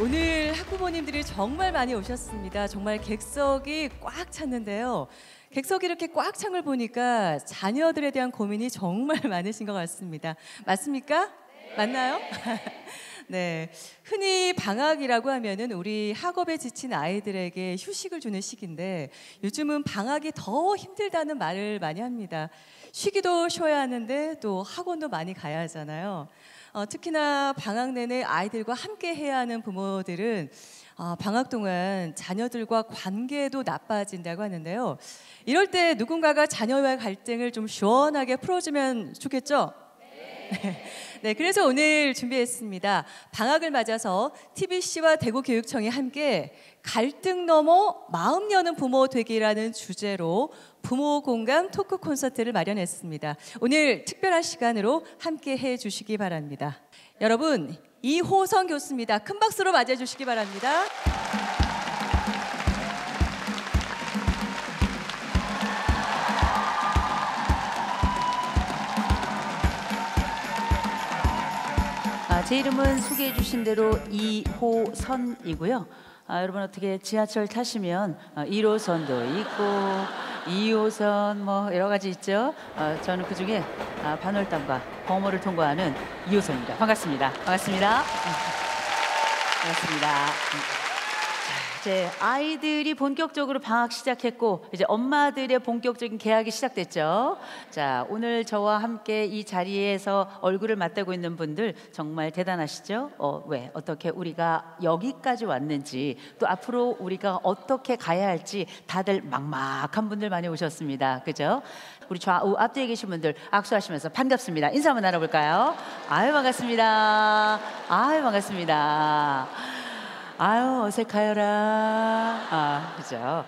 오늘 학부모님들이 정말 많이 오셨습니다. 정말 객석이 꽉 찼는데요. 객석이 이렇게 꽉 찬 걸 보니까 자녀들에 대한 고민이 정말 많으신 것 같습니다. 맞습니까? 네. 맞나요? 네. 흔히 방학이라고 하면은 우리 학업에 지친 아이들에게 휴식을 주는 시기인데 요즘은 방학이 더 힘들다는 말을 많이 합니다. 쉬기도 쉬어야 하는데 또 학원도 많이 가야 하잖아요. 특히나 방학 내내 아이들과 함께 해야 하는 부모들은 방학 동안 자녀들과 관계도 나빠진다고 하는데요. 이럴 때 누군가가 자녀와의 갈등을 좀 시원하게 풀어주면 좋겠죠? 네, 그래서 오늘 준비했습니다. 방학을 맞아서 TBC와 대구교육청이 함께 갈등 넘어 마음 여는 부모 되기라는 주제로 부모 공감 토크 콘서트를 마련했습니다. 오늘 특별한 시간으로 함께 해주시기 바랍니다. 여러분, 이호선 교수입니다. 큰 박수로 맞이해 주시기 바랍니다. 제 이름은 소개해 주신 대로 이호선이고요. 여러분 어떻게 지하철 타시면 1호선도 있고 2호선 뭐 여러 가지 있죠. 저는 그중에 반월담과 범어를 통과하는 2호선입니다. 반갑습니다. 반갑습니다. 반갑습니다. 이제 아이들이 본격적으로 방학 시작했고 이제 엄마들의 본격적인 개학이 시작됐죠. 자, 오늘 저와 함께 이 자리에서 얼굴을 맞대고 있는 분들 정말 대단하시죠? 왜 어떻게 우리가 여기까지 왔는지 또 앞으로 우리가 어떻게 가야 할지 다들 막막한 분들 많이 오셨습니다. 그죠? 우리 좌우 앞뒤에 계신 분들 악수하시면서 반갑습니다. 인사 한번 나눠볼까요? 아유 반갑습니다. 아유 반갑습니다. 아유 어색하여라. 그죠?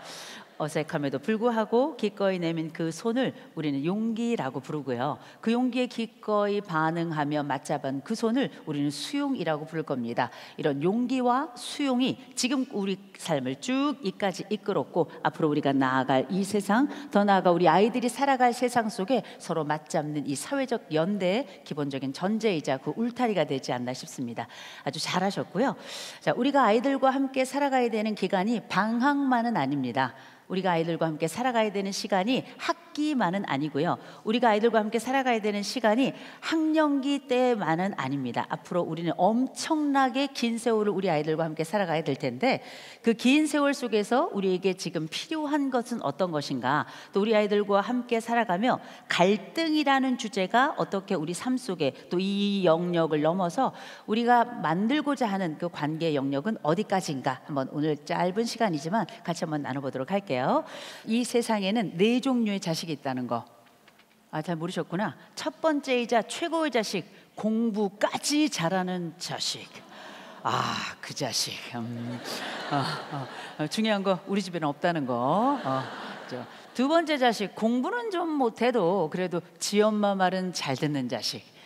어색함에도 불구하고 기꺼이 내민 그 손을 우리는 용기라고 부르고요. 그 용기에 기꺼이 반응하며 맞잡은 그 손을 우리는 수용이라고 부를 겁니다. 이런 용기와 수용이 지금 우리 삶을 쭉 이까지 이끌었고 앞으로 우리가 나아갈 이 세상, 더 나아가 우리 아이들이 살아갈 세상 속에 서로 맞잡는 이 사회적 연대의 기본적인 전제이자 그 울타리가 되지 않나 싶습니다. 아주 잘하셨고요. 자, 우리가 아이들과 함께 살아가야 되는 기간이 방학만은 아닙니다. 우리가 아이들과 함께 살아가야 되는 시간이 학기만은 아니고요. 우리가 아이들과 함께 살아가야 되는 시간이 학령기 때만은 아닙니다. 앞으로 우리는 엄청나게 긴 세월을 우리 아이들과 함께 살아가야 될 텐데 그 긴 세월 속에서 우리에게 지금 필요한 것은 어떤 것인가, 또 우리 아이들과 함께 살아가며 갈등이라는 주제가 어떻게 우리 삶 속에 또 이 영역을 넘어서 우리가 만들고자 하는 그 관계 영역은 어디까지인가 한번 오늘 짧은 시간이지만 같이 한번 나눠보도록 할게요. 이 세상에는 4종류의 자식이 있다는 거. 잘 모르셨구나. 첫 번째이자 최고의 자식, 공부까지 잘하는 자식. 그 자식. 중요한 거 우리 집에는 없다는 거. 두 번째 자식, 공부는 좀 못해도 그래도 지 엄마 말은 잘 듣는 자식.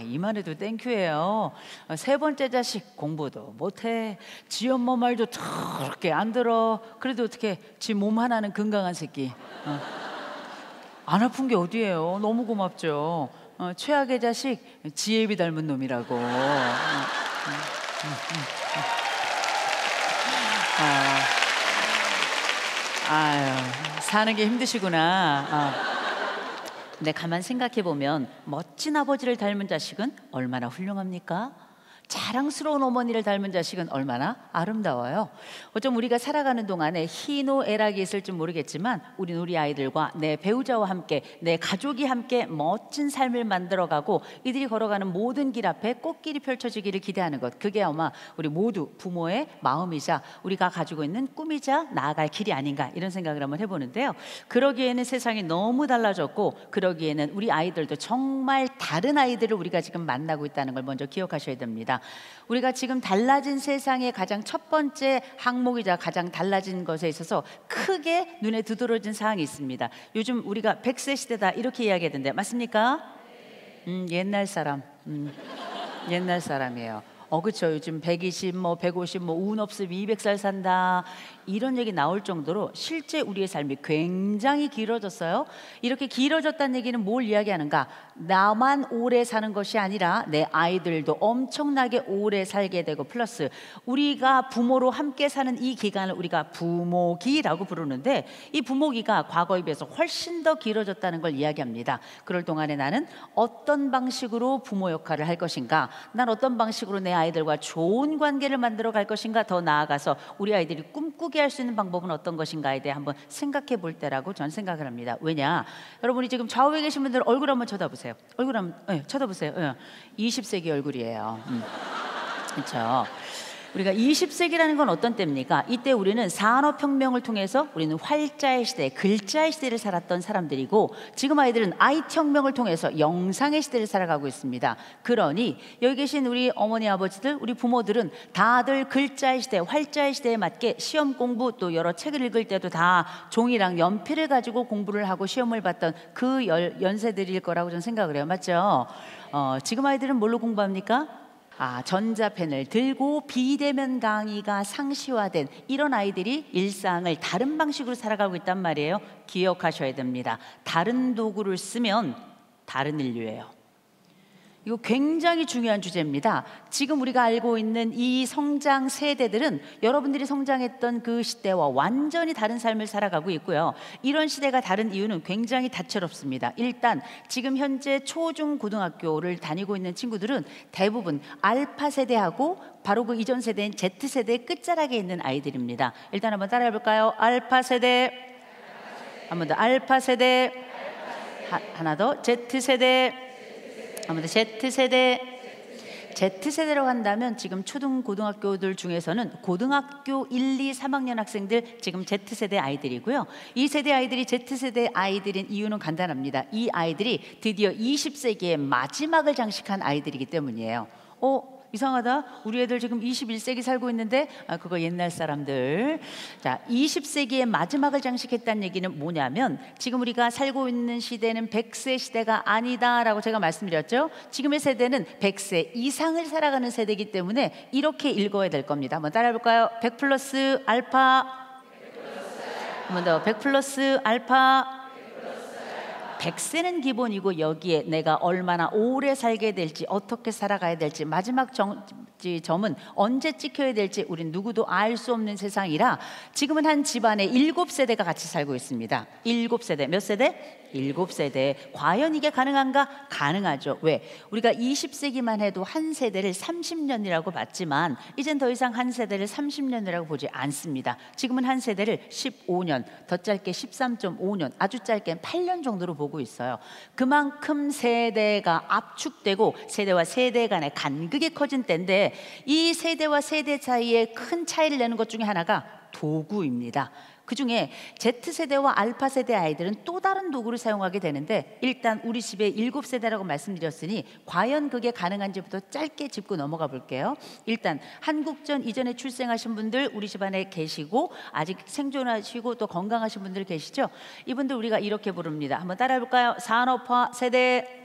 이만 해도 땡큐예요. 세 번째 자식, 공부도 못해, 지 엄마 말도 그렇게 안 들어. 그래도 어떻게 지 몸 하나는 건강한 새끼. 안 아픈 게 어디예요. 너무 고맙죠. 최악의 자식, 지혜비 닮은 놈이라고. 사는 게 힘드시구나. 근데 가만 생각해보면 멋진 아버지를 닮은 자식은 얼마나 훌륭합니까? 자랑스러운 어머니를 닮은 자식은 얼마나 아름다워요. 어쩜 우리가 살아가는 동안에 희노애락이 있을지 모르겠지만 우린 우리 아이들과 내 배우자와 함께, 내 가족이 함께 멋진 삶을 만들어가고 이들이 걸어가는 모든 길 앞에 꽃길이 펼쳐지기를 기대하는 것, 그게 아마 우리 모두 부모의 마음이자 우리가 가지고 있는 꿈이자 나아갈 길이 아닌가, 이런 생각을 한번 해보는데요. 그러기에는 세상이 너무 달라졌고 그러기에는 우리 아이들도 정말 다른 아이들을 우리가 지금 만나고 있다는 걸 먼저 기억하셔야 됩니다. 우리가 지금 달라진 세상의 가장 첫 번째 항목이자 가장 달라진 것에 있어서 크게 눈에 두드러진 사항이 있습니다. 요즘 우리가 100세 시대다 이렇게 이야기하던데 맞습니까? 옛날 사람. 옛날 사람이에요. 그렇죠. 요즘 120, 뭐 150, 뭐 운 없으면 200살 산다 이런 얘기 나올 정도로 실제 우리의 삶이 굉장히 길어졌어요. 이렇게 길어졌다는 얘기는 뭘 이야기하는가? 나만 오래 사는 것이 아니라 내 아이들도 엄청나게 오래 살게 되고 플러스 우리가 부모로 함께 사는 이 기간을 우리가 부모기라고 부르는데 이 부모기가 과거에 비해서 훨씬 더 길어졌다는 걸 이야기합니다. 그럴 동안에 나는 어떤 방식으로 부모 역할을 할 것인가? 난 어떤 방식으로 내 아이들과 좋은 관계를 만들어 갈 것인가? 더 나아가서 우리 아이들이 꿈꾸게 할 수 있는 방법은 어떤 것인가에 대해 한번 생각해 볼 때라고 저는 생각을 합니다. 왜냐? 여러분이 지금 좌우에 계신 분들 얼굴 한번 쳐다보세요. 얼굴 한번 쳐다보세요. 20세기 얼굴이에요. 그렇죠. 우리가 20세기라는 건 어떤 때입니까? 이때 우리는 산업혁명을 통해서 우리는 활자의 시대, 글자의 시대를 살았던 사람들이고 지금 아이들은 IT혁명을 통해서 영상의 시대를 살아가고 있습니다. 그러니 여기 계신 우리 어머니, 아버지들, 우리 부모들은 다들 글자의 시대, 활자의 시대에 맞게 시험 공부 또 여러 책을 읽을 때도 다 종이랑 연필을 가지고 공부를 하고 시험을 봤던 그 연세들일 거라고 저는 생각을 해요. 맞죠? 지금 아이들은 뭘로 공부합니까? 전자펜을 들고 비대면 강의가 상시화된 이런 아이들이 일상을 다른 방식으로 살아가고 있단 말이에요. 기억하셔야 됩니다. 다른 도구를 쓰면 다른 인류예요. 이거 굉장히 중요한 주제입니다. 지금 우리가 알고 있는 이 성장 세대들은 여러분들이 성장했던 그 시대와 완전히 다른 삶을 살아가고 있고요. 이런 시대가 다른 이유는 굉장히 다채롭습니다. 일단 지금 현재 초중 고등학교를 다니고 있는 친구들은 대부분 알파 세대하고 바로 그 이전 세대인 Z세대의 끝자락에 있는 아이들입니다. 일단 한번 따라해 볼까요? 알파 세대, 한 번 더 알파 세대, 하나 더 Z세대, 아무튼 Z세대라고 한다면 지금 초등 고등학교들 중에서는 고등학교 1, 2, 3학년 학생들 지금 Z세대 아이들이고요. 이 세대 아이들이 Z세대 아이들인 이유는 간단합니다. 이 아이들이 드디어 20세기의 마지막을 장식한 아이들이기 때문이에요. 이상하다. 우리 애들 지금 21세기 살고 있는데 그거 옛날 사람들. 자, 20세기의 마지막을 장식했다는 얘기는 뭐냐면 지금 우리가 살고 있는 시대는 100세 시대가 아니다라고 제가 말씀드렸죠. 지금의 세대는 100세 이상을 살아가는 세대이기 때문에 이렇게 읽어야 될 겁니다. 한번 따라해 볼까요? 100 플러스 알파. 한 번 더. 100 플러스 알파. 100세는 기본이고 여기에 내가 얼마나 오래 살게 될지 어떻게 살아가야 될지 마지막 점은 언제 찍혀야 될지 우린 누구도 알 수 없는 세상이라 지금은 한 집안에 7세대가 같이 살고 있습니다. 7세대. 몇 세대? 7세대. 과연 이게 가능한가? 가능하죠. 왜? 우리가 20세기만 해도 한 세대를 30년이라고 봤지만 이젠 더 이상 한 세대를 30년이라고 보지 않습니다. 지금은 한 세대를 15년, 더 짧게 13.5년, 아주 짧게 8년 정도로 보고 있어요. 그만큼 세대가 압축되고 세대와 세대 간의 간극이 커진 때인데 이 세대와 세대 사이에 큰 차이를 내는 것 중에 하나가 도구입니다. 그중에 Z세대와 알파세대 아이들은 또 다른 도구를 사용하게 되는데 일단 우리 집에 7세대라고 말씀드렸으니 과연 그게 가능한지부터 짧게 짚고 넘어가 볼게요. 일단 한국전 이전에 출생하신 분들 우리 집안에 계시고 아직 생존하시고 또 건강하신 분들 계시죠? 이분들 우리가 이렇게 부릅니다. 한번 따라해 볼까요? 산업화 세대.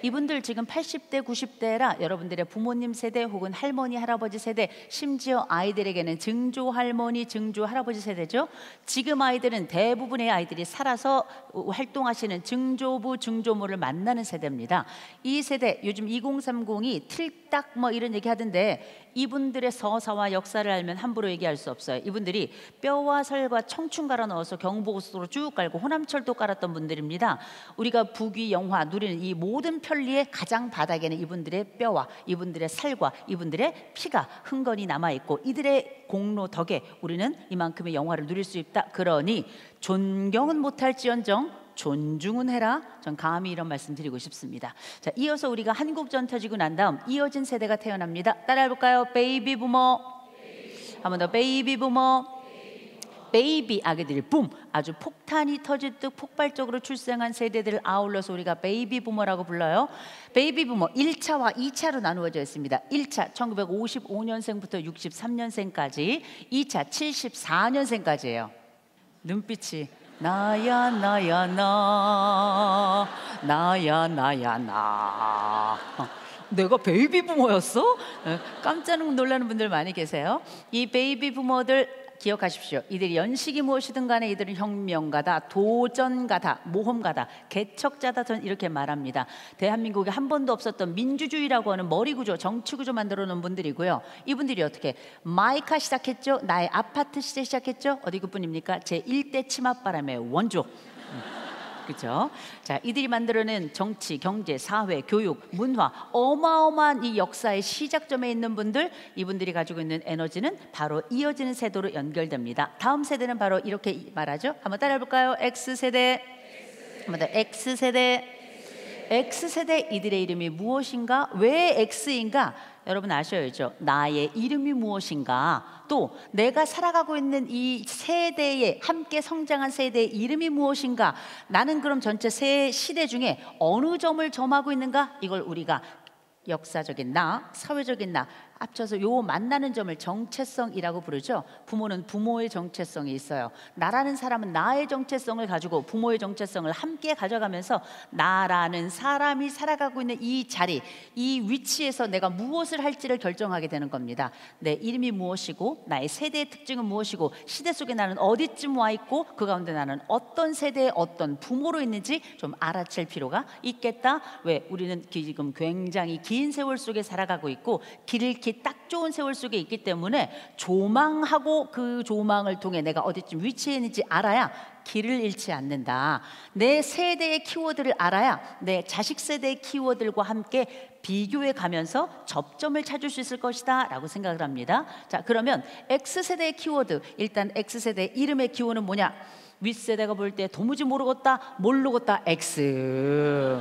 이분들 지금 80대, 90대라 여러분들의 부모님 세대 혹은 할머니, 할아버지 세대, 심지어 아이들에게는 증조 할머니, 증조 할아버지 세대죠. 지금 아이들은 대부분의 아이들이 살아서 활동하시는 증조부, 증조모를 만나는 세대입니다. 이 세대, 요즘 2030이 틀딱 뭐 이런 얘기 하던데 이분들의 서사와 역사를 알면 함부로 얘기할 수 없어요. 이분들이 뼈와 살과 청춘 갈아 넣어서 경부고속도로 쭉 깔고 호남철도 깔았던 분들입니다. 우리가 북위 영화 누리는 이 모든 편리의 가장 바닥에는 이분들의 뼈와 이분들의 살과 이분들의 피가 흥건히 남아있고 이들의 공로 덕에 우리는 이만큼의 영화를 누릴 수 있다. 그러니 존경은 못할지언정 존중은 해라. 전 감히 이런 말씀 드리고 싶습니다. 자, 이어서 우리가 한국전 터지고 난 다음 이어진 세대가 태어납니다. 따라해 볼까요? 베이비 부머. 한 번 더. 베이비 부머. 베이비 아기들이 붐 아주 폭탄이 터질 듯 폭발적으로 출생한 세대들을 아울러서 우리가 베이비 부머라고 불러요. 베이비 부머 1차와 2차로 나누어져 있습니다. 1차 1955년생부터 63년생까지, 2차 74년생까지예요. 눈빛이 나야 나야 나 나야 나야 나 내가 베이비 부모였어? 깜짝 놀라는 분들 많이 계세요. 이 베이비 부모들 기억하십시오. 이들이 연식이 무엇이든 간에 이들은 혁명가다, 도전가다, 모험가다, 개척자다, 전 이렇게 말합니다. 대한민국에 한 번도 없었던 민주주의라고 하는 머리구조, 정치구조 만들어 놓은 분들이고요. 이분들이 어떻게 마이카 시작했죠? 나의 아파트 시대 시작했죠? 어디 그뿐입니까? 제1대 치맛바람의 원조. 그렇죠? 자, 이들이 만들어낸 정치, 경제, 사회, 교육, 문화, 어마어마한 이 역사의 시작점에 있는 분들, 이분들이 가지고 있는 에너지는 바로 이어지는 세대로 연결됩니다. 다음 세대는 바로 이렇게 말하죠. 한번 따라해 볼까요? X세대. 한번 더 X세대. X세대, 이들의 이름이 무엇인가? 왜 X인가? 여러분 아셔야죠. 나의 이름이 무엇인가? 또 내가 살아가고 있는 이 세대에 함께 성장한 세대의 이름이 무엇인가? 나는 그럼 전체 세 시대 중에 어느 점을 점하고 있는가? 이걸 우리가 역사적인 나, 사회적인 나 합쳐서 요 만나는 점을 정체성이라고 부르죠. 부모는 부모의 정체성이 있어요. 나라는 사람은 나의 정체성을 가지고 부모의 정체성을 함께 가져가면서 나라는 사람이 살아가고 있는 이 자리, 이 위치에서 내가 무엇을 할지를 결정하게 되는 겁니다. 내 이름이 무엇이고 나의 세대의 특징은 무엇이고 시대 속에 나는 어디쯤 와 있고 그 가운데 나는 어떤 세대의 어떤 부모로 있는지 좀 알아챌 필요가 있겠다. 왜? 우리는 지금 굉장히 긴 세월 속에 살아가고 있고 길을 잃기 딱 좋은 세월 속에 있기 때문에 조망하고 그 조망을 통해 내가 어디쯤 위치해 있는지 알아야 길을 잃지 않는다. 내 세대의 키워드를 알아야 내 자식 세대의 키워드들과 함께 비교해 가면서 접점을 찾을 수 있을 것이다 라고 생각을 합니다. 자, 그러면 X세대의 키워드, 일단 X세대의 이름의 기호는 뭐냐? 윗세대가 볼 때 도무지 모르겠다, 모르겠다, X.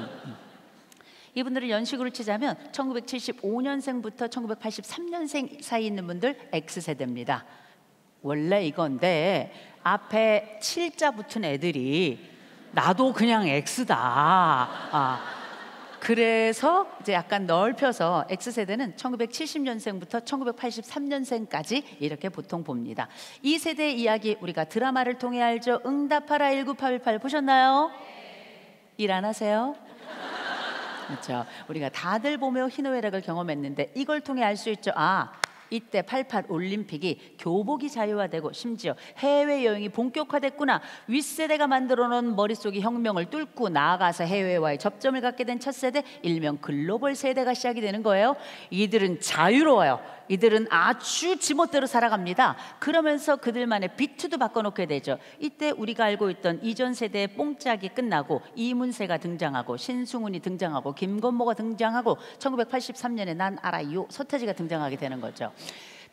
이분들을 연식으로 치자면 1975년생부터 1983년생 사이에 있는 분들 X세대입니다. 원래 이건데 앞에 7자 붙은 애들이 나도 그냥 X다. 그래서 이제 약간 넓혀서 X세대는 1970년생부터 1983년생까지 이렇게 보통 봅니다. 이 세대의 이야기 우리가 드라마를 통해 알죠. 응답하라 1988 보셨나요? 일 안 하세요? 그렇죠. 우리가 다들 보며 희노애락을 경험했는데 이걸 통해 알 수 있죠. 이때 88 올림픽이 교복이 자유화되고 심지어 해외여행이 본격화됐구나. 윗세대가 만들어놓은 머릿속의 혁명을 뚫고 나아가서 해외와의 접점을 갖게 된 첫 세대, 일명 글로벌 세대가 시작이 되는 거예요. 이들은 자유로워요. 이들은 아주 지멋대로 살아갑니다. 그러면서 그들만의 비트도 바꿔놓게 되죠. 이때 우리가 알고 있던 이전 세대의 뽕짝이 끝나고 이문세가 등장하고 신승훈이 등장하고 김건모가 등장하고 1983년에 난 알아요 서태지가 등장하게 되는 거죠.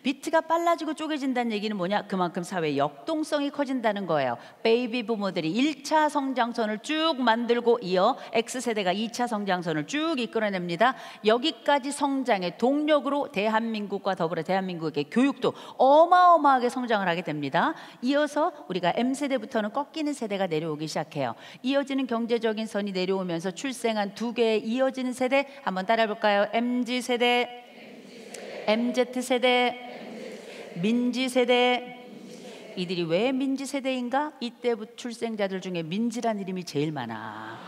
비트가 빨라지고 쪼개진다는 얘기는 뭐냐? 그만큼 사회의 역동성이 커진다는 거예요. 베이비 부모들이 1차 성장선을 쭉 만들고 이어 X세대가 2차 성장선을 쭉 이끌어냅니다. 여기까지 성장의 동력으로 대한민국과 더불어 대한민국의 교육도 어마어마하게 성장을 하게 됩니다. 이어서 우리가 M세대부터는 꺾이는 세대가 내려오기 시작해요. 이어지는 경제적인 선이 내려오면서 출생한 두 개의 이어지는 세대 한번 따라해볼까요? MZ세대, MZ세대, 민지세대. 이들이 왜 민지세대인가? 이때부터 출생자들 중에 민지란 이름이 제일 많아.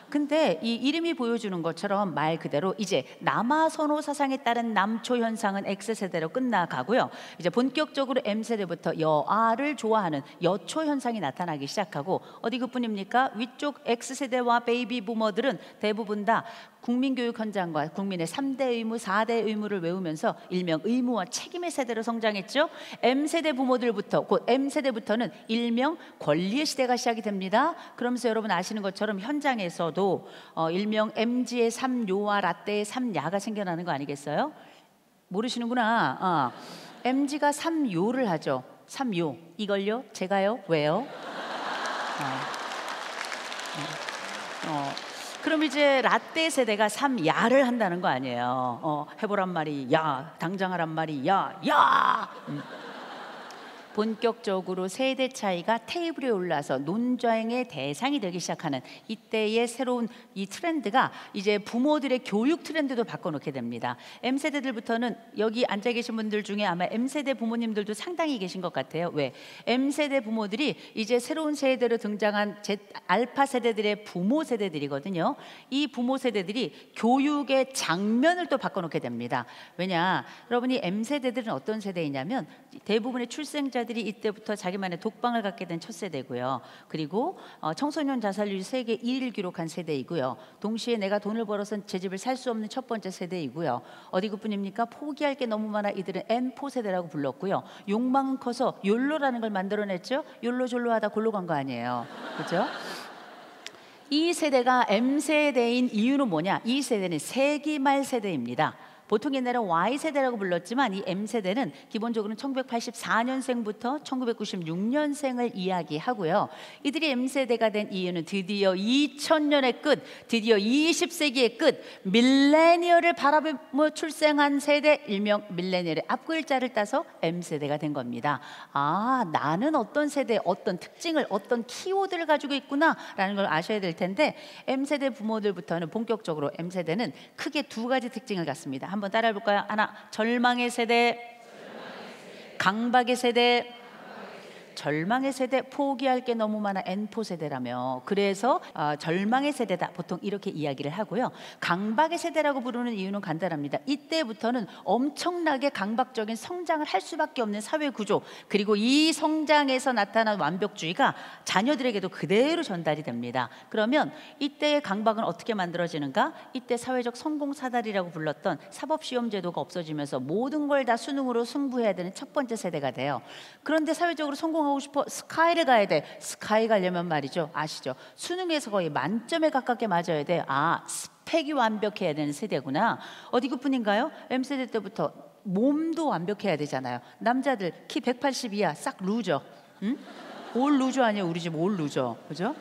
근데 이 이름이 보여주는 것처럼 말 그대로 이제 남아선호 사상에 따른 남초 현상은 X세대로 끝나가고요. 이제 본격적으로 M세대부터 여아를 좋아하는 여초 현상이 나타나기 시작하고 어디 그뿐입니까? 위쪽 X세대와 베이비 부머들은 대부분 다 국민교육 현장과 국민의 3대 의무, 4대 의무를 외우면서 일명 의무와 책임의 세대로 성장했죠. M세대 부모들부터 곧 M세대부터는 일명 권리의 시대가 시작이 됩니다. 그러면서 여러분 아시는 것처럼 현장에서도 일명 MG의 3요와 라떼의 3야가 생겨나는 거 아니겠어요? 모르시는구나. MG가 3요를 하죠. 3요. 이걸요? 제가요? 왜요? 그럼 이제 라떼 세대가 3야를 한다는 거 아니에요. 해보란 말이 야, 당장 하란 말이 야. 본격적으로 세대 차이가 테이블에 올라서 논쟁의 대상이 되기 시작하는 이때의 새로운 이 트렌드가 이제 부모들의 교육 트렌드도 바꿔놓게 됩니다. M세대들부터는 여기 앉아 계신 분들 중에 아마 M세대 부모님들도 상당히 계신 것 같아요. 왜? M세대 부모들이 이제 새로운 세대로 등장한 알파 세대들의 부모 세대들이거든요. 이 부모 세대들이 교육의 장면을 또 바꿔놓게 됩니다. 왜냐? 여러분이 M세대들은 어떤 세대이냐면 대부분의 출생자들이 이때부터 자기만의 독방을 갖게 된 첫 세대고요. 그리고 청소년 자살률이 세계 1위를 기록한 세대이고요. 동시에 내가 돈을 벌어서는 제 집을 살 수 없는 첫 번째 세대이고요. 어디 그뿐입니까? 포기할 게 너무 많아 이들은 N4 세대라고 불렀고요. 욕망은 커서 욜로라는 걸 만들어냈죠. 욜로졸로 하다 골로 간 거 아니에요. 그렇죠? 이 세대가 M세대인 이유는 뭐냐? 이 세대는 세기말 세대입니다. 보통 옛날에 Y세대라고 불렀지만 이 M세대는 기본적으로 1984년생부터 1996년생을 이야기하고요. 이들이 M세대가 된 이유는 드디어 2000년의 끝, 드디어 20세기의 끝, 밀레니얼을 바라보며 출생한 세대, 일명 밀레니얼의 앞글자를 따서 M세대가 된 겁니다. 아, 나는 어떤 세대, 어떤 특징을, 어떤 키워드를 가지고 있구나 라는 걸 아셔야 될 텐데 M세대 부모들부터는 본격적으로 M세대는 크게 두 가지 특징을 갖습니다. 한번 따라해 볼까요? 하나, 절망의 세대, 강박의 세대. 절망의 세대, 포기할 게 너무 많아 N포 세대라며. 그래서 절망의 세대다 보통 이렇게 이야기를 하고요. 강박의 세대라고 부르는 이유는 간단합니다. 이때부터는 엄청나게 강박적인 성장을 할 수밖에 없는 사회 구조, 그리고 이 성장에서 나타난 완벽주의가 자녀들에게도 그대로 전달이 됩니다. 그러면 이때의 강박은 어떻게 만들어지는가? 이때 사회적 성공 사다리라고 불렀던 사법시험 제도가 없어지면서 모든 걸 다 수능으로 승부해야 되는 첫 번째 세대가 돼요. 그런데 사회적으로 성공하고 싶어 스카이를 가야 돼. 스카이 가려면 말이죠, 아시죠? 수능에서 거의 만점에 가깝게 맞아야 돼. 아, 스펙이 완벽해야 되는 세대구나. 어디 그뿐인가요? M세대 때부터 몸도 완벽해야 되잖아요. 남자들 키 180 이하 싹 루저. 응? 올 루저 아니에요? 우리 집 올 루저. 그죠?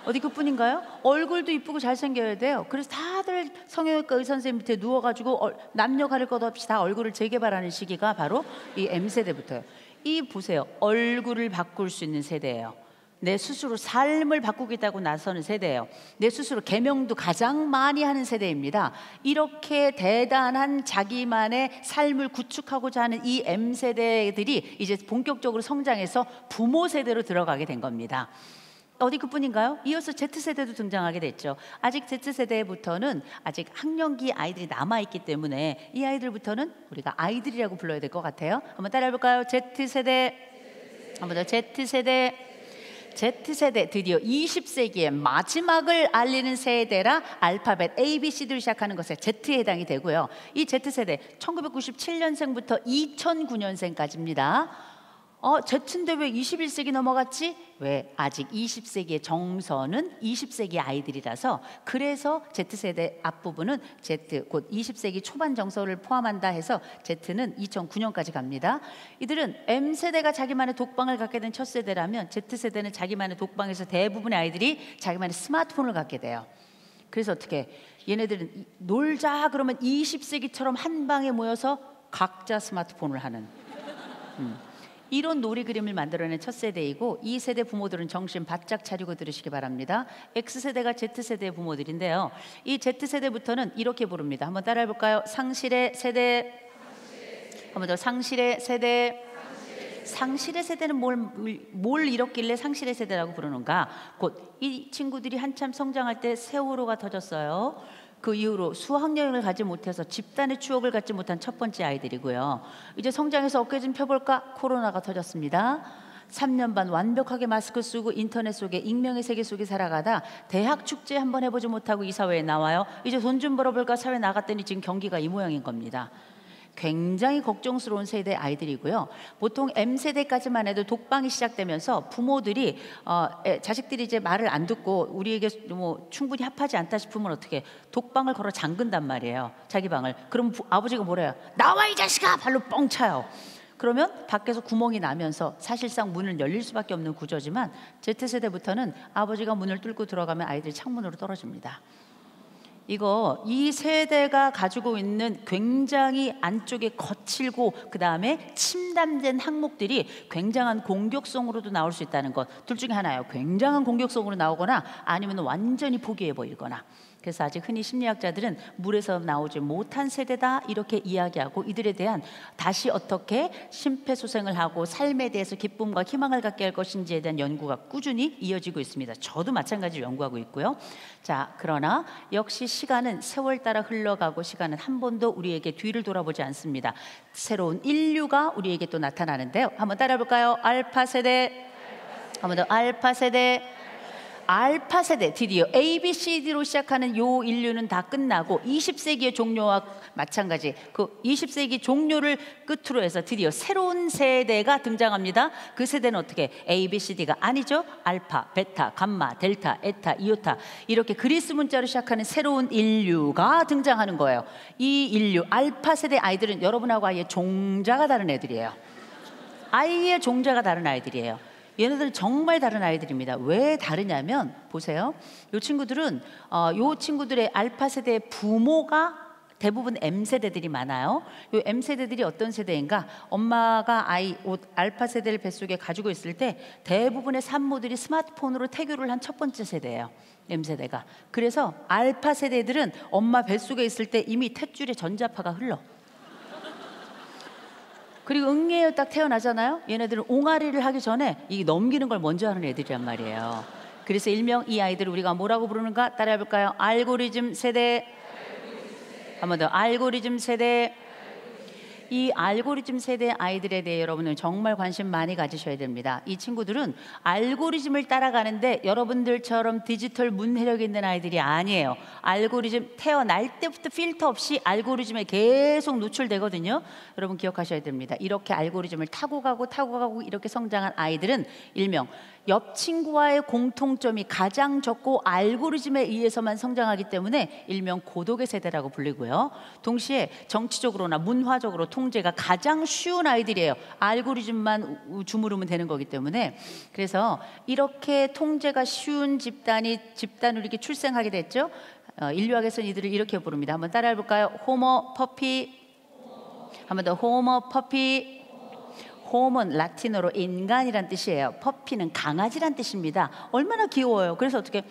어디 그뿐인가요? 얼굴도 이쁘고 잘생겨야 돼요. 그래서 다들 성형외과 의사 선생님 밑에 누워가지고 남녀 가릴 것 없이 다 얼굴을 재개발하는 시기가 바로 이 M세대부터예요. 이 보세요. 얼굴을 바꿀 수 있는 세대예요. 내 스스로 삶을 바꾸겠다고 나서는 세대예요. 내 스스로 계명도 가장 많이 하는 세대입니다. 이렇게 대단한 자기만의 삶을 구축하고자 하는 이 M세대들이 이제 본격적으로 성장해서 부모 세대로 들어가게 된 겁니다. 어디 그뿐인가요? 이어서 Z세대도 등장하게 됐죠. 아직 Z세대부터는 아직 학령기 아이들이 남아있기 때문에 이 아이들부터는 우리가 아이들이라고 불러야 될 것 같아요. 한번 따라해볼까요? Z세대. 한번 더. Z세대. Z세대, 드디어 20세기의 마지막을 알리는 세대라 알파벳 ABC를 시작하는 것에 Z에 해당이 되고요. 이 Z세대 1997년생부터 2009년생까지입니다. Z인데 왜 21세기 넘어갔지? 왜? 아직 20세기의 정서는 20세기 아이들이라서, 그래서 Z세대 앞부분은 Z, 곧 20세기 초반 정서를 포함한다 해서 Z는 2009년까지 갑니다. 이들은 M세대가 자기만의 독방을 갖게 된 첫 세대라면 Z세대는 자기만의 독방에서 대부분의 아이들이 자기만의 스마트폰을 갖게 돼요. 그래서 어떻게? 얘네들은 놀자 그러면 20세기처럼 한 방에 모여서 각자 스마트폰을 하는 이런 놀이 그림을 만들어낸 첫 세대이고, 이 세대 부모들은 정신 바짝 차리고 들으시기 바랍니다. X세대가 Z세대의 부모들인데요. 이 Z세대부터는 이렇게 부릅니다. 한번 따라해볼까요? 상실의 세대. 한번 더. 상실의 세대. 상실의 세대는 뭘 잃었길래 상실의 세대라고 부르는가? 곧 이 친구들이 한참 성장할 때 세월호가 터졌어요. 그 이후로 수학여행을 가지 못해서 집단의 추억을 갖지 못한 첫 번째 아이들이고요. 이제 성장해서 어깨 좀 펴볼까? 코로나가 터졌습니다. 3년 반 완벽하게 마스크 쓰고 인터넷 속에 익명의 세계 속에 살아가다 대학 축제 한번 해보지 못하고 이 사회에 나와요. 이제 돈 좀 벌어볼까 사회 나갔더니 지금 경기가 이 모양인 겁니다. 굉장히 걱정스러운 세대 아이들이고요. 보통 M세대까지만 해도 독방이 시작되면서 부모들이 자식들이 이제 말을 안 듣고 우리에게 뭐 충분히 합하지 않다 싶으면 어떻게 독방을 걸어 잠근단 말이에요. 자기 방을. 그럼 아버지가 뭐래요? 나와 이 자식아! 발로 뻥 차요. 그러면 밖에서 구멍이 나면서 사실상 문을 열릴 수밖에 없는 구조지만 Z세대부터는 아버지가 문을 뚫고 들어가면 아이들이 창문으로 떨어집니다. 이거 이 세대가 가지고 있는 굉장히 안쪽에 거칠고 그 다음에 침담된 항목들이 굉장한 공격성으로도 나올 수 있다는 것. 둘 중에 하나예요. 굉장한 공격성으로 나오거나 아니면 완전히 포기해 보이거나. 그래서 아직 흔히 심리학자들은 물에서 나오지 못한 세대다 이렇게 이야기하고 이들에 대한 다시 어떻게 심폐소생을 하고 삶에 대해서 기쁨과 희망을 갖게 할 것인지에 대한 연구가 꾸준히 이어지고 있습니다. 저도 마찬가지로 연구하고 있고요. 자, 그러나 역시 시간은 세월 따라 흘러가고 시간은 한 번도 우리에게 뒤를 돌아보지 않습니다. 새로운 인류가 우리에게 또 나타나는데요. 한번 따라해 볼까요? 알파 세대, 한번 더 알파 세대. 알파 세대, 드디어 ABCD로 시작하는 요 인류는 다 끝나고 20세기의 종료와 마찬가지 그 20세기 종료를 끝으로 해서 드디어 새로운 세대가 등장합니다. 그 세대는 어떻게? ABCD가 아니죠. 알파, 베타, 감마, 델타, 에타, 이오타 이렇게 그리스 문자로 시작하는 새로운 인류가 등장하는 거예요. 이 인류 알파 세대 아이들은 여러분하고 아예 종자가 다른 애들이에요. 아예 종자가 다른 아이들이에요. 얘네들은 정말 다른 아이들입니다. 왜 다르냐면 보세요. 이 친구들은 이 친구들의 알파 세대의 부모가 대부분 M세대들이 많아요. 이 M세대들이 어떤 세대인가? 엄마가 알파 세대를 뱃속에 가지고 있을 때 대부분의 산모들이 스마트폰으로 태교를 한 첫 번째 세대예요. M세대가. 그래서 알파 세대들은 엄마 뱃속에 있을 때 이미 탯줄에 전자파가 흘러. 그리고 응애에 딱 태어나잖아요. 얘네들은 옹알이를 하기 전에 이 넘기는 걸 먼저 하는 애들이란 말이에요. 그래서 일명 이 아이들을 우리가 뭐라고 부르는가 따라해 볼까요? 알고리즘 세대. 한 번 더 알고리즘 세대. 이 알고리즘 세대 아이들에 대해 여러분은 정말 관심 많이 가지셔야 됩니다. 이 친구들은 알고리즘을 따라가는데 여러분들처럼 디지털 문해력 있는 아이들이 아니에요. 알고리즘 태어날 때부터 필터 없이 알고리즘에 계속 노출되거든요. 여러분 기억하셔야 됩니다. 이렇게 알고리즘을 타고 가고 이렇게 성장한 아이들은 일명 옆 친구와의 공통점이 가장 적고 알고리즘에 의해서만 성장하기 때문에 일명 고독의 세대라고 불리고요. 동시에 정치적으로나 문화적으로 통제가 가장 쉬운 아이들이에요. 알고리즘만 주무르면 되는 거기 때문에. 그래서 이렇게 통제가 쉬운 집단으로 이렇게 출생하게 됐죠. 인류학에서는 이들을 이렇게 부릅니다. 한번 따라해 볼까요? 호모 퍼피. 한번 더 호모 퍼피. 홈은 라틴어로 인간이란 뜻이에요. 퍼피는 강아지란 뜻입니다. 얼마나 귀여워요. 그래서 어떻게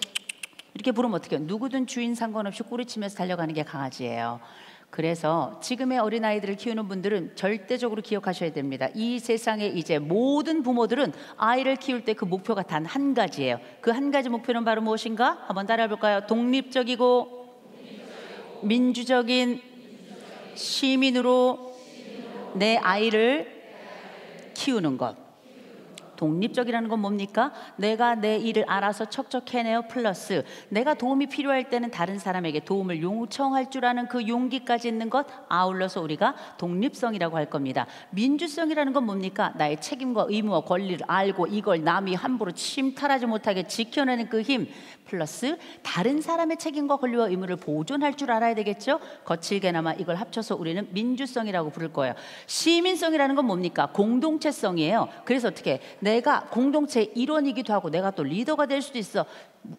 이렇게 부르면 어떻게 해요? 누구든 주인 상관없이 꼬리치면서 달려가는 게 강아지예요. 그래서 지금의 어린아이들을 키우는 분들은 절대적으로 기억하셔야 됩니다. 이 세상에 이제 모든 부모들은 아이를 키울 때 그 목표가 단 한 가지예요. 그 한 가지 목표는 바로 무엇인가? 한번 따라해 볼까요? 독립적이고 민주적인 시민으로 내 아이를 키우는 것. 독립적이라는 건 뭡니까? 내가 내 일을 알아서 척척 해내요 플러스 내가 도움이 필요할 때는 다른 사람에게 도움을 요청할 줄 아는 그 용기까지 있는 것, 아울러서 우리가 독립성이라고 할 겁니다. 민주성이라는 건 뭡니까? 나의 책임과 의무와 권리를 알고 이걸 남이 함부로 침탈하지 못하게 지켜내는 그 힘 플러스 다른 사람의 책임과 권리와 의무를 보존할 줄 알아야 되겠죠? 거칠게나마 이걸 합쳐서 우리는 민주성이라고 부를 거예요. 시민성이라는 건 뭡니까? 공동체성이에요. 그래서 어떻게 내가 공동체의 일원이기도 하고 내가 또 리더가 될 수도 있어.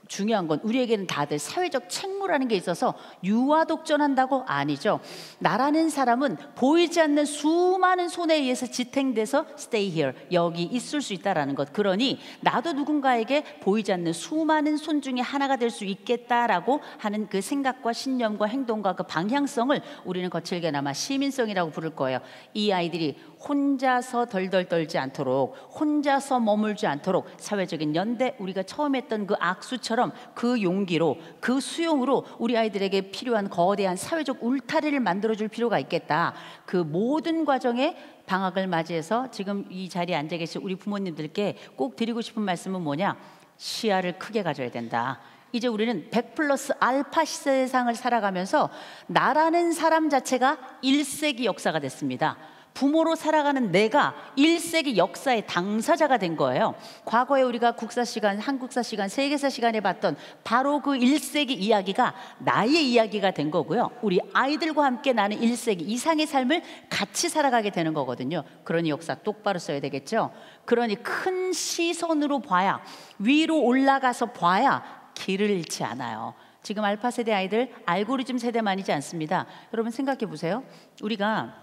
중요한 건 우리에게는 다들 사회적 책무라는 게 있어서 유아독존한다고? 아니죠. 나라는 사람은 보이지 않는 수많은 손에 의해서 지탱돼서 stay here, 여기 있을 수 있다라는 것. 그러니 나도 누군가에게 보이지 않는 수많은 손 중에 하나가 될 수 있겠다라고 하는 그 생각과 신념과 행동과 그 방향성을 우리는 거칠게나마 시민성이라고 부를 거예요. 이 아이들이 혼자서 덜덜 떨지 않도록, 혼자서 머물지 않도록 사회적인 연대, 우리가 처음 했던 그 악수처럼 그 용기로, 그 수용으로 우리 아이들에게 필요한 거대한 사회적 울타리를 만들어줄 필요가 있겠다. 그 모든 과정에 방학을 맞이해서 지금 이 자리에 앉아 계신 우리 부모님들께 꼭 드리고 싶은 말씀은 뭐냐? 시야를 크게 가져야 된다. 이제 우리는 100 플러스 알파 세상을 살아가면서 나라는 사람 자체가 1세기 역사가 됐습니다. 부모로 살아가는 내가 1세기 역사의 당사자가 된 거예요. 과거에 우리가 국사 시간, 한국사 시간, 세계사 시간에 봤던 바로 그 1세기 이야기가 나의 이야기가 된 거고요. 우리 아이들과 함께 나는 1세기 이상의 삶을 같이 살아가게 되는 거거든요. 그러니 역사 똑바로 써야 되겠죠. 그러니 큰 시선으로 봐야, 위로 올라가서 봐야 길을 잃지 않아요. 지금 알파 세대 아이들 알고리즘 세대만이지 않습니다. 여러분 생각해 보세요. 우리가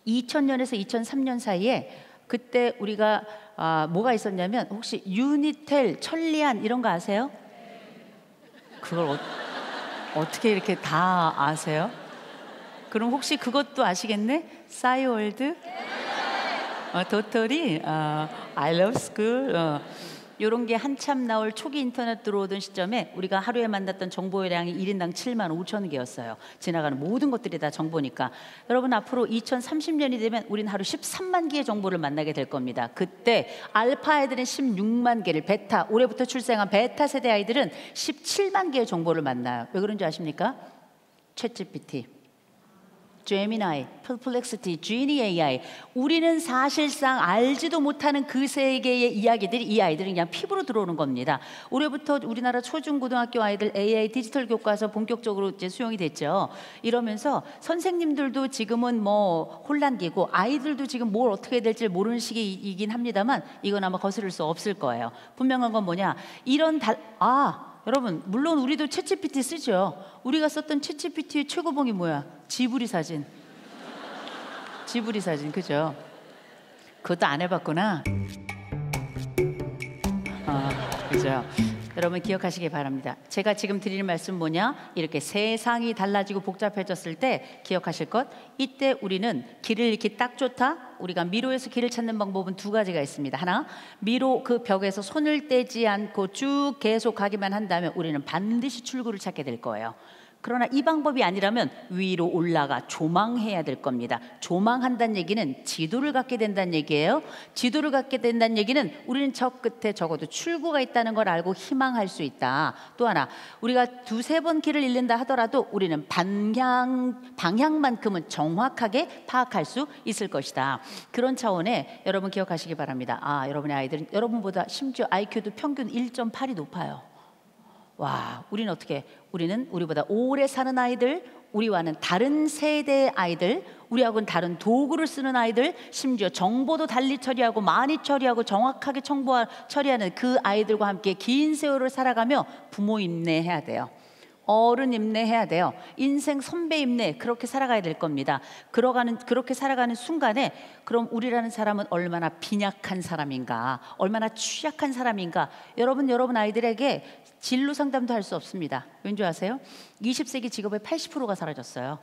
2000년에서 2003년 사이에 그때 우리가 뭐가 있었냐면 혹시 유니텔, 천리안 이런 거 아세요? 그걸 어떻게 이렇게 다 아세요? 그럼 혹시 그것도 아시겠네? 싸이월드? 도토리? I love school? 이런 게 한참 나올 초기 인터넷 들어오던 시점에 우리가 하루에 만났던 정보량이 1인당 7만 5천 개였어요. 지나가는 모든 것들이 다 정보니까. 여러분 앞으로 2030년이 되면 우린 하루 13만 개의 정보를 만나게 될 겁니다. 그때 알파 아이들은 16만 개를, 베타, 올해부터 출생한 베타 세대 아이들은 17만 개의 정보를 만나요. 왜 그런지 아십니까? 챗GPT, 제미나이, 퍼플렉시티, 지니 AI. 우리는 사실상 알지도 못하는 그 세계의 이야기들이 이 아이들은 그냥 피부로 들어오는 겁니다. 올해부터 우리나라 초중고등학교 아이들 AI 디지털 교과서 본격적으로 이제 수용이 됐죠. 이러면서 선생님들도 지금은 뭐 혼란기고 아이들도 지금 뭘 어떻게 해야 될지 모르는 시기이긴 합니다만 이건 아마 거스를 수 없을 거예요. 분명한 건 뭐냐? 여러분 물론 우리도 챗GPT 쓰죠. 우리가 썼던 챗GPT의 최고봉이 뭐야? 지브리 사진. 지브리 사진, 그죠? 그것도 안 해봤구나. 그죠? 여러분 기억하시기 바랍니다. 제가 지금 드리는 말씀 뭐냐? 이렇게 세상이 달라지고 복잡해졌을 때 기억하실 것, 이때 우리는 길을 잃기 딱 좋다. 우리가 미로에서 길을 찾는 방법은 두 가지가 있습니다. 하나, 미로 그 벽에서 손을 떼지 않고 쭉 계속 가기만 한다면 우리는 반드시 출구를 찾게 될 거예요. 그러나 이 방법이 아니라면 위로 올라가 조망해야 될 겁니다. 조망한다는 얘기는 지도를 갖게 된다는 얘기예요. 지도를 갖게 된다는 얘기는 우리는 저 끝에 적어도 출구가 있다는 걸 알고 희망할 수 있다. 또 하나, 우리가 두세 번 길을 잃는다 하더라도 우리는 방향만큼은 정확하게 파악할 수 있을 것이다. 그런 차원에 여러분 기억하시기 바랍니다. 여러분의 아이들은 여러분보다 심지어 IQ도 평균 1.8이 높아요. 와, 우리는 어떻게? 우리는 우리보다 오래 사는 아이들, 우리와는 다른 세대의 아이들, 우리하고는 다른 도구를 쓰는 아이들, 심지어 정보도 달리 처리하고 많이 처리하고 정확하게 처리하는 그 아이들과 함께 긴 세월을 살아가며 부모 인내해야 돼요. 어른 인내해야 돼요. 인생 선배 인내, 그렇게 살아가야 될 겁니다. 그렇게 살아가는 순간에 그럼 우리라는 사람은 얼마나 빈약한 사람인가, 얼마나 취약한 사람인가. 여러분 아이들에게 진로 상담도 할 수 없습니다. 왠지 아세요? 20세기 직업의 80%가 사라졌어요.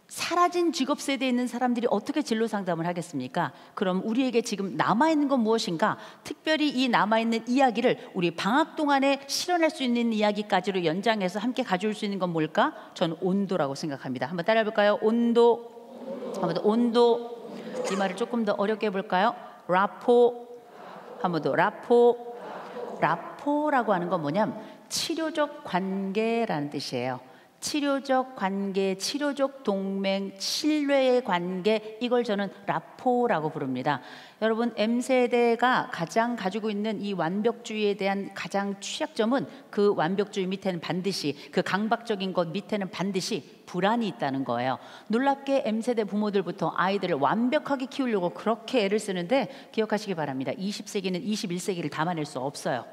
사라진 직업 세대에 있는 사람들이 어떻게 진로 상담을 하겠습니까? 그럼 우리에게 지금 남아있는 건 무엇인가? 특별히 이 남아있는 이야기를 우리 방학 동안에 실현할 수 있는 이야기까지로 연장해서 함께 가져올 수 있는 건 뭘까? 저는 온도라고 생각합니다. 한번 따라해볼까요? 온도. 한번 더 온도. 이 말을 조금 더 어렵게 해볼까요? 라포. 한번 더 라포. 라포라고 하는 건 뭐냐면 치료적 관계라는 뜻이에요. 치료적 관계, 치료적 동맹, 신뢰의 관계, 이걸 저는 라포라고 부릅니다. 여러분 M세대가 가장 가지고 있는 이 완벽주의에 대한 가장 취약점은 그 완벽주의 밑에는 반드시, 그 강박적인 것 밑에는 반드시 불안이 있다는 거예요. 놀랍게 M세대 부모들부터 아이들을 완벽하게 키우려고 그렇게 애를 쓰는데 기억하시기 바랍니다. 20세기는 21세기를 담아낼 수 없어요.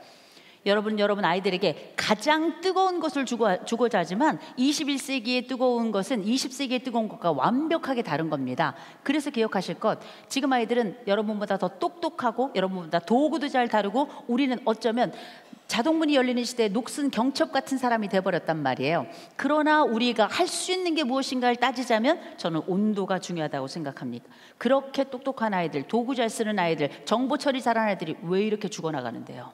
여러분 아이들에게 가장 뜨거운 것을 주고자 하지만 21세기의 뜨거운 것은 20세기의 뜨거운 것과 완벽하게 다른 겁니다. 그래서 기억하실 것, 지금 아이들은 여러분보다 더 똑똑하고 여러분보다 도구도 잘 다루고 우리는 어쩌면 자동문이 열리는 시대에 녹슨 경첩 같은 사람이 돼버렸단 말이에요. 그러나 우리가 할 수 있는 게 무엇인가를 따지자면 저는 온도가 중요하다고 생각합니다. 그렇게 똑똑한 아이들, 도구 잘 쓰는 아이들, 정보 처리 잘하는 아이들이 왜 이렇게 죽어나가는데요?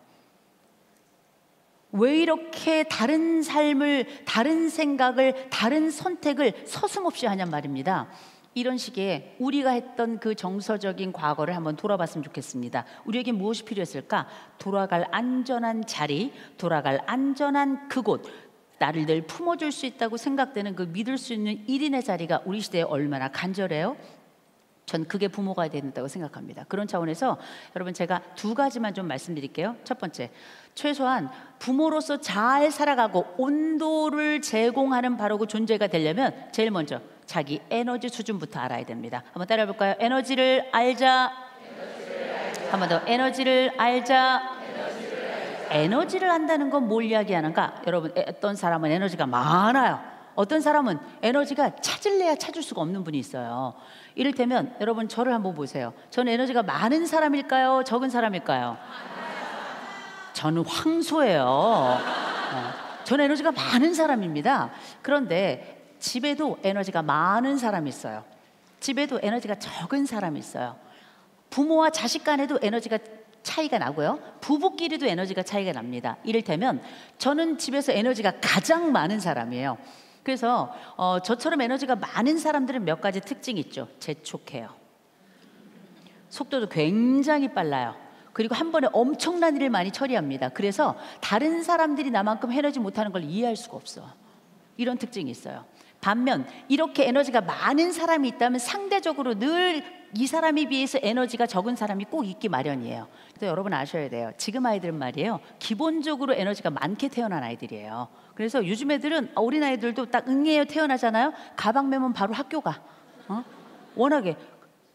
왜 이렇게 다른 삶을, 다른 생각을, 다른 선택을 서슴없이 하냔 말입니다. 이런 식의 우리가 했던 그 정서적인 과거를 한번 돌아봤으면 좋겠습니다. 우리에게 무엇이 필요했을까? 돌아갈 안전한 자리, 돌아갈 안전한 그곳, 나를 늘 품어줄 수 있다고 생각되는 그 믿을 수 있는 1인의 자리가 우리 시대에 얼마나 간절해요? 전 그게 부모가 된다고 생각합니다. 그런 차원에서 여러분 제가 두 가지만 좀 말씀드릴게요. 첫 번째, 최소한 부모로서 잘 살아가고 온도를 제공하는 바로 그 존재가 되려면 제일 먼저 자기 에너지 수준부터 알아야 됩니다. 한번 따라해 볼까요? 에너지를 알자. 한번 더, 에너지를 알자. 에너지를 한다는 건 뭘 이야기하는가? 여러분, 어떤 사람은 에너지가 많아요. 어떤 사람은 에너지가 찾을래야 찾을 수가 없는 분이 있어요. 이를테면 여러분 저를 한번 보세요. 저는 에너지가 많은 사람일까요? 적은 사람일까요? 저는 황소예요. 저는 에너지가 많은 사람입니다. 그런데 집에도 에너지가 많은 사람이 있어요. 집에도 에너지가 적은 사람이 있어요. 부모와 자식 간에도 에너지가 차이가 나고요. 부부끼리도 에너지가 차이가 납니다. 이를테면 저는 집에서 에너지가 가장 많은 사람이에요. 그래서 저처럼 에너지가 많은 사람들은 몇 가지 특징이 있죠. 재촉해요. 속도도 굉장히 빨라요. 그리고 한 번에 엄청난 일을 많이 처리합니다. 그래서 다른 사람들이 나만큼 에너지 못하는 걸 이해할 수가 없어. 이런 특징이 있어요. 반면 이렇게 에너지가 많은 사람이 있다면 상대적으로 늘 이 사람에 비해서 에너지가 적은 사람이 꼭 있기 마련이에요. 그래서 여러분 아셔야 돼요. 지금 아이들은 말이에요. 기본적으로 에너지가 많게 태어난 아이들이에요. 그래서 요즘 애들은 어린 아이들도 딱 응애요 태어나잖아요. 가방 메면 바로 학교 가. 워낙에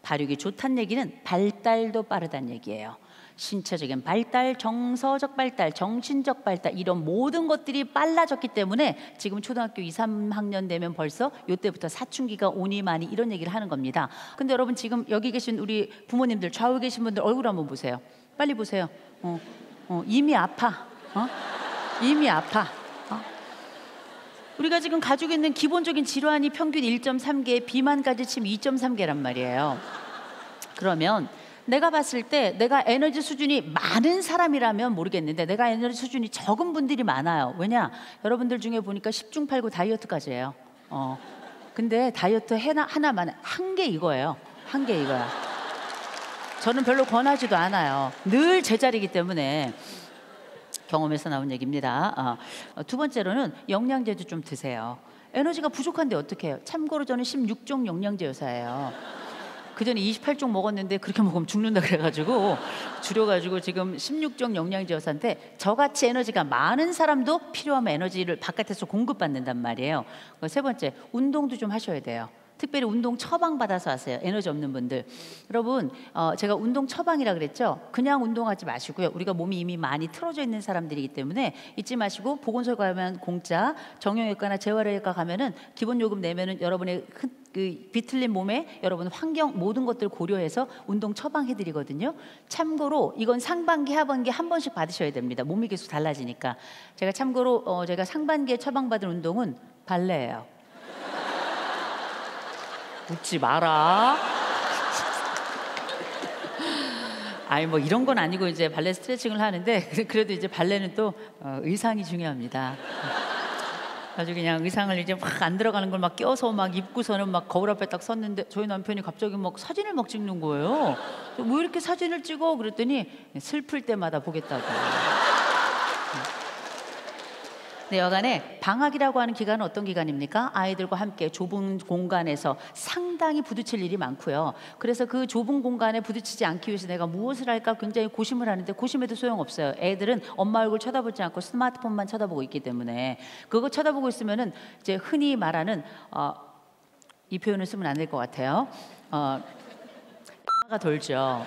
발육이 좋다는 얘기는 발달도 빠르다는 얘기예요. 신체적인 발달, 정서적 발달, 정신적 발달 이런 모든 것들이 빨라졌기 때문에 지금 초등학교 2, 3학년 되면 벌써 이때부터 사춘기가 오니 많이 이런 얘기를 하는 겁니다. 근데 여러분 지금 여기 계신 우리 부모님들 좌우에 계신 분들 얼굴 한번 보세요. 빨리 보세요. 이미 아파. 이미 아파. 우리가 지금 가지고 있는 기본적인 질환이 평균 1.3개, 비만까지 치면 2.3개란 말이에요. 그러면 내가 봤을 때 내가 에너지 수준이 많은 사람이라면 모르겠는데 내가 에너지 수준이 적은 분들이 많아요. 왜냐? 여러분들 중에 보니까 10중 8구 다이어트까지 해요. 근데 다이어트 하나만 한 게 이거예요. 한 게 이거야. 저는 별로 권하지도 않아요. 늘 제자리이기 때문에. 경험에서 나온 얘기입니다. 두 번째로는 영양제도 좀 드세요. 에너지가 부족한데 어떻게 해요? 참고로 저는 16종 영양제 여사예요. 그전에 28종 먹었는데 그렇게 먹으면 죽는다 그래가지고 줄여가지고 지금 16종 영양제 여사인데 저같이 에너지가 많은 사람도 필요하면 에너지를 바깥에서 공급받는단 말이에요. 세 번째, 운동도 좀 하셔야 돼요. 특별히 운동 처방받아서 하세요. 에너지 없는 분들. 여러분 제가 운동 처방이라 그랬죠. 그냥 운동하지 마시고요. 우리가 몸이 이미 많이 틀어져 있는 사람들이기 때문에 잊지 마시고 보건소 가면 공짜, 정형외과나 재활외과 가면은 기본 요금 내면은 여러분의 그 비틀린 몸에 여러분 환경 모든 것들 고려해서 운동 처방해드리거든요. 참고로 이건 상반기 하반기 한 번씩 받으셔야 됩니다. 몸이 계속 달라지니까. 제가 참고로 제가 상반기에 처방받은 운동은 발레예요. 웃지 마라. 아니 뭐 이런 건 아니고 이제 발레 스트레칭을 하는데 그래도 이제 발레는 또 의상이 중요합니다. 아주 그냥 의상을 이제 막 안 들어가는 걸 막 껴서 막 입고서는 막 거울 앞에 딱 섰는데 저희 남편이 갑자기 막 사진을 막 찍는 거예요. 왜 이렇게 사진을 찍어? 그랬더니 슬플 때마다 보겠다고. 네, 여간에 방학이라고 하는 기간은 어떤 기간입니까? 아이들과 함께 좁은 공간에서 상당히 부딪힐 일이 많고요. 그래서 그 좁은 공간에 부딪히지 않기 위해서 내가 무엇을 할까 굉장히 고심을 하는데 고심해도 소용없어요. 애들은 엄마 얼굴 쳐다보지 않고 스마트폰만 쳐다보고 있기 때문에 그거 쳐다보고 있으면은 이제 흔히 말하는 이 표현을 쓰면 안 될 것 같아요. 화가 돌죠.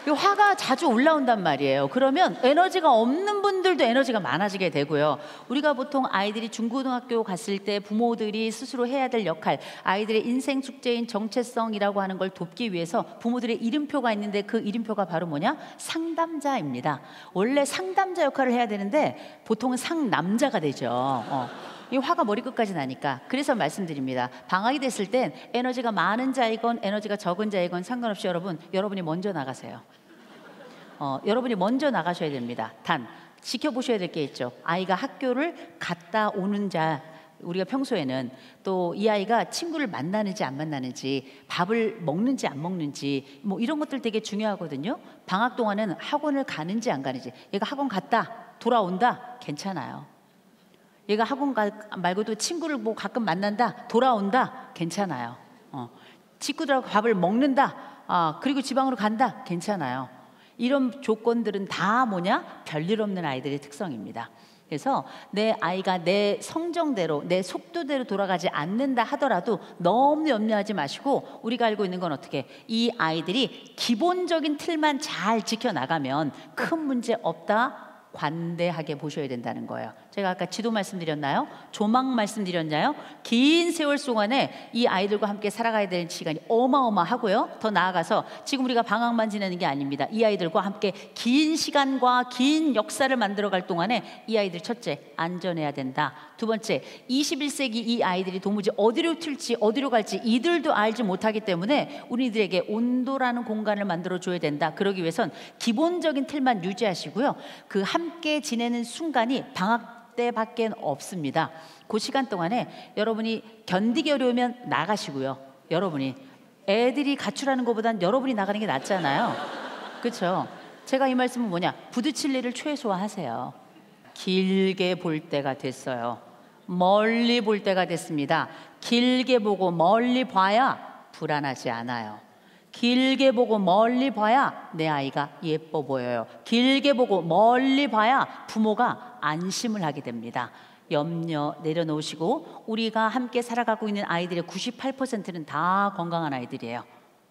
화가 자주 올라온단 말이에요. 그러면 에너지가 없는 분들도 에너지가 많아지게 되고요. 우리가 보통 아이들이 중고등학교 갔을 때 부모들이 스스로 해야 될 역할, 아이들의 인생 숙제인 정체성이라고 하는 걸 돕기 위해서 부모들의 이름표가 있는데 그 이름표가 바로 뭐냐? 상담자입니다. 원래 상담자 역할을 해야 되는데 보통은 상남자가 되죠. 이 화가 머리끝까지 나니까. 그래서 말씀드립니다. 방학이 됐을 땐 에너지가 많은 자이건 에너지가 적은 자이건 상관없이 여러분이 먼저 나가세요. 여러분이 먼저 나가셔야 됩니다. 단 지켜보셔야 될 게 있죠. 아이가 학교를 갔다 오는 자, 우리가 평소에는 또 이 아이가 친구를 만나는지 안 만나는지, 밥을 먹는지 안 먹는지, 뭐 이런 것들 되게 중요하거든요. 방학 동안은 학원을 가는지 안 가는지. 얘가 학원 갔다 돌아온다 괜찮아요. 얘가 학원 말고도 친구를 뭐 가끔 만난다 돌아온다 괜찮아요. 친구들하고 밥을 먹는다 그리고 지방으로 간다 괜찮아요. 이런 조건들은 다 뭐냐? 별일 없는 아이들의 특성입니다. 그래서 내 아이가 내 성정대로 내 속도대로 돌아가지 않는다 하더라도 너무 염려하지 마시고, 우리가 알고 있는 건 어떻게, 이 아이들이 기본적인 틀만 잘 지켜나가면 큰 문제 없다, 관대하게 보셔야 된다는 거예요. 제가 아까 지도 말씀드렸나요? 조망 말씀드렸나요? 긴 세월 동안에 이 아이들과 함께 살아가야 되는 시간이 어마어마하고요. 더 나아가서 지금 우리가 방학만 지내는 게 아닙니다. 이 아이들과 함께 긴 시간과 긴 역사를 만들어갈 동안에 이 아이들, 첫째, 안전해야 된다. 두 번째, 21세기 이 아이들이 도무지 어디로 튈지 어디로 갈지 이들도 알지 못하기 때문에 우리들에게 온도라는 공간을 만들어줘야 된다. 그러기 위해선 기본적인 틀만 유지하시고요. 그 함께 지내는 순간이 방학 때밖에 없습니다. 그 시간 동안에 여러분이 견디기 어려우면 나가시고요. 여러분이 애들이 가출하는 것보단 여러분이 나가는 게 낫잖아요. 그렇죠? 제가 이 말씀은 뭐냐, 부딪힐 일을 최소화하세요. 길게 볼 때가 됐어요. 멀리 볼 때가 됐습니다. 길게 보고 멀리 봐야 불안하지 않아요. 길게 보고 멀리 봐야 내 아이가 예뻐 보여요. 길게 보고 멀리 봐야 부모가 안심을 하게 됩니다. 염려 내려놓으시고, 우리가 함께 살아가고 있는 아이들의 98%는 다 건강한 아이들이에요.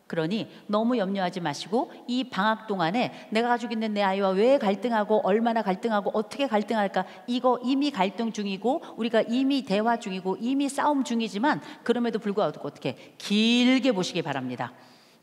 그러니 너무 염려하지 마시고, 이 방학 동안에 내가 가지고 있는 내 아이와 왜 갈등하고 얼마나 갈등하고 어떻게 갈등할까, 이거 이미 갈등 중이고 우리가 이미 대화 중이고 이미 싸움 중이지만, 그럼에도 불구하고 어떻게 길게 보시기 바랍니다.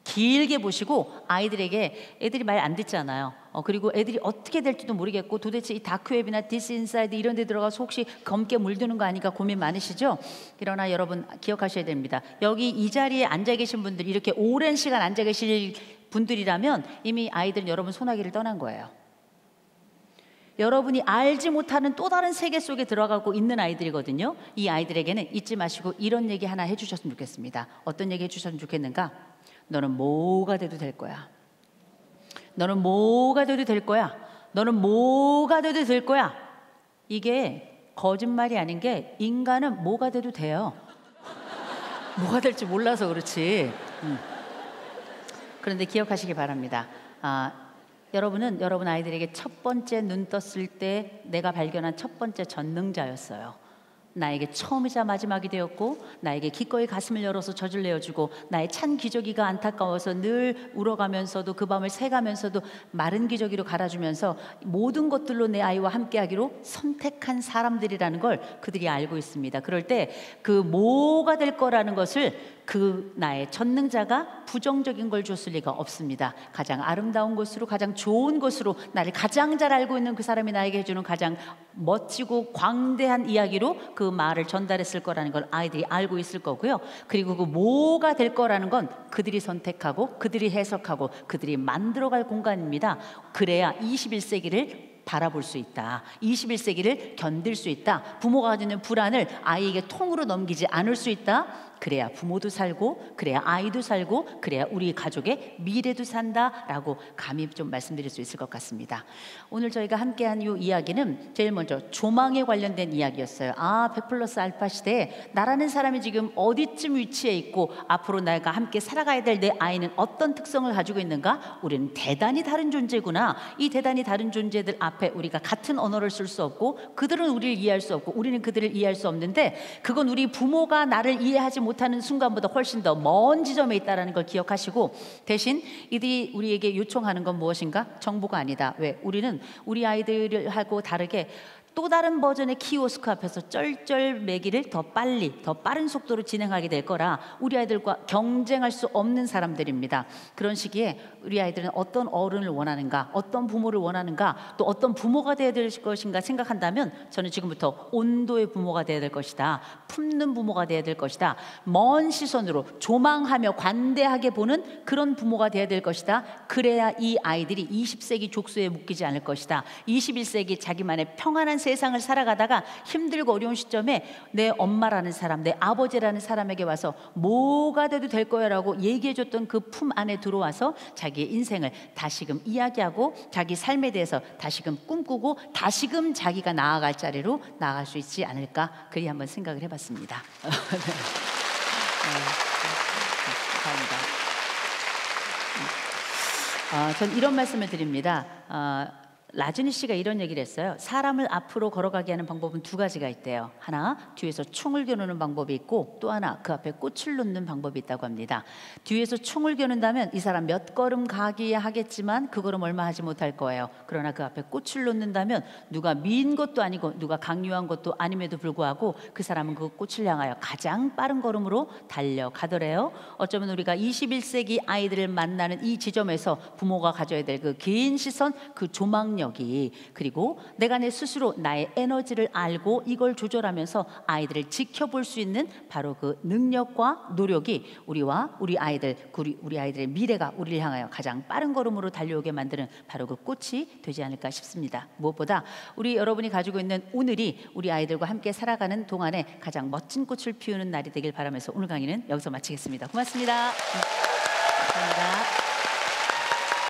길게 보시고, 아이들에게, 애들이 말 안 듣잖아요. 그리고 애들이 어떻게 될지도 모르겠고, 도대체 이 다크웹이나 디스인사이드 이런 데 들어가서 혹시 검게 물드는 거 아닌가 고민 많으시죠? 그러나 여러분 기억하셔야 됩니다. 여기 이 자리에 앉아 계신 분들, 이렇게 오랜 시간 앉아 계실 분들이라면 이미 아이들은 여러분 소나기를 떠난 거예요. 여러분이 알지 못하는 또 다른 세계 속에 들어가고 있는 아이들이거든요. 이 아이들에게는 잊지 마시고 이런 얘기 하나 해주셨으면 좋겠습니다. 어떤 얘기 해주셨으면 좋겠는가? 너는 뭐가 돼도 될 거야. 너는 뭐가 돼도 될 거야. 너는 뭐가 돼도 될 거야. 이게 거짓말이 아닌 게, 인간은 뭐가 돼도 돼요. 뭐가 될지 몰라서 그렇지. 그런데 기억하시기 바랍니다. 여러분은 여러분 아이들에게 첫 번째 눈 떴을 때 내가 발견한 첫 번째 전능자였어요. 나에게 처음이자 마지막이 되었고, 나에게 기꺼이 가슴을 열어서 젖을 내어주고, 나의 찬 기저귀가 안타까워서 늘 울어가면서도 그 밤을 새가면서도 마른 기저귀로 갈아주면서 모든 것들로 내 아이와 함께하기로 선택한 사람들이라는 걸 그들이 알고 있습니다. 그럴 때 그 뭐가 될 거라는 것을 그 나의 전능자가 부정적인 걸 줬을 리가 없습니다. 가장 아름다운 것으로, 가장 좋은 것으로, 나를 가장 잘 알고 있는 그 사람이 나에게 해주는 가장 멋지고 광대한 이야기로 그 말을 전달했을 거라는 걸 아이들이 알고 있을 거고요. 그리고 그 뭐가 될 거라는 건 그들이 선택하고 그들이 해석하고 그들이 만들어갈 공간입니다. 그래야 21세기를 바라볼 수 있다. 21세기를 견딜 수 있다. 부모가 가지고 있는 불안을 아이에게 통으로 넘기지 않을 수 있다. 그래야 부모도 살고, 그래야 아이도 살고, 그래야 우리 가족의 미래도 산다라고 감히 좀 말씀드릴 수 있을 것 같습니다. 오늘 저희가 함께한 이 이야기는 제일 먼저 조망에 관련된 이야기였어요. 100+알파 시대에 나라는 사람이 지금 어디쯤 위치해 있고, 앞으로 내가 함께 살아가야 될 내 아이는 어떤 특성을 가지고 있는가? 우리는 대단히 다른 존재구나. 이 대단히 다른 존재들 앞에 우리가 같은 언어를 쓸 수 없고, 그들은 우리를 이해할 수 없고 우리는 그들을 이해할 수 없는데, 그건 우리 부모가 나를 이해하지 못하는 순간보다 훨씬 더 먼 지점에 있다는 걸 기억하시고, 대신 이들이 우리에게 요청하는 건 무엇인가? 정보가 아니다. 왜? 우리는 우리 아이들하고 다르게 또 다른 버전의 키오스크 앞에서 쩔쩔매기를 더 빨리, 더 빠른 속도로 진행하게 될 거라 우리 아이들과 경쟁할 수 없는 사람들입니다. 그런 시기에 우리 아이들은 어떤 어른을 원하는가, 어떤 부모를 원하는가, 또 어떤 부모가 되어야 될 것인가 생각한다면, 저는 지금부터 온도의 부모가 되어야 될 것이다. 품는 부모가 되어야 될 것이다. 먼 시선으로 조망하며 관대하게 보는 그런 부모가 되어야 될 것이다. 그래야 이 아이들이 20세기 족쇄에 묶이지 않을 것이다. 21세기 자기만의 평안한 세상을 살아가다가 힘들고 어려운 시점에 내 엄마라는 사람, 내 아버지라는 사람에게 와서 뭐가 돼도 될 거야라고 얘기해줬던 그 품 안에 들어와서 자기의 인생을 다시금 이야기하고, 자기 삶에 대해서 다시금 꿈꾸고, 다시금 자기가 나아갈 자리로 나아갈 수 있지 않을까, 그리 한번 생각을 해봤습니다. 감사합니다. 전 이런 말씀을 드립니다. 라즈니 씨가 이런 얘기를 했어요. 사람을 앞으로 걸어가게 하는 방법은 두 가지가 있대요. 하나, 뒤에서 총을 겨누는 방법이 있고, 또 하나, 그 앞에 꽃을 놓는 방법이 있다고 합니다. 뒤에서 총을 겨눈다면 이 사람 몇 걸음 가기야 하겠지만 그 걸음 얼마 하지 못할 거예요. 그러나 그 앞에 꽃을 놓는다면 누가 미인 것도 아니고 누가 강요한 것도 아님에도 불구하고 그 사람은 그 꽃을 향하여 가장 빠른 걸음으로 달려가더래요. 어쩌면 우리가 21세기 아이들을 만나는 이 지점에서 부모가 가져야 될 그 개인 시선, 그 조망력이, 그리고 내가 내 스스로 나의 에너지를 알고 이걸 조절하면서 아이들을 지켜볼 수 있는 바로 그 능력과 노력이 우리와 우리 아이들, 우리 아이들의 미래가 우리를 향하여 가장 빠른 걸음으로 달려오게 만드는 바로 그 꽃이 되지 않을까 싶습니다. 무엇보다 우리 여러분이 가지고 있는 오늘이 우리 아이들과 함께 살아가는 동안에 가장 멋진 꽃을 피우는 날이 되길 바라면서 오늘 강의는 여기서 마치겠습니다. 고맙습니다.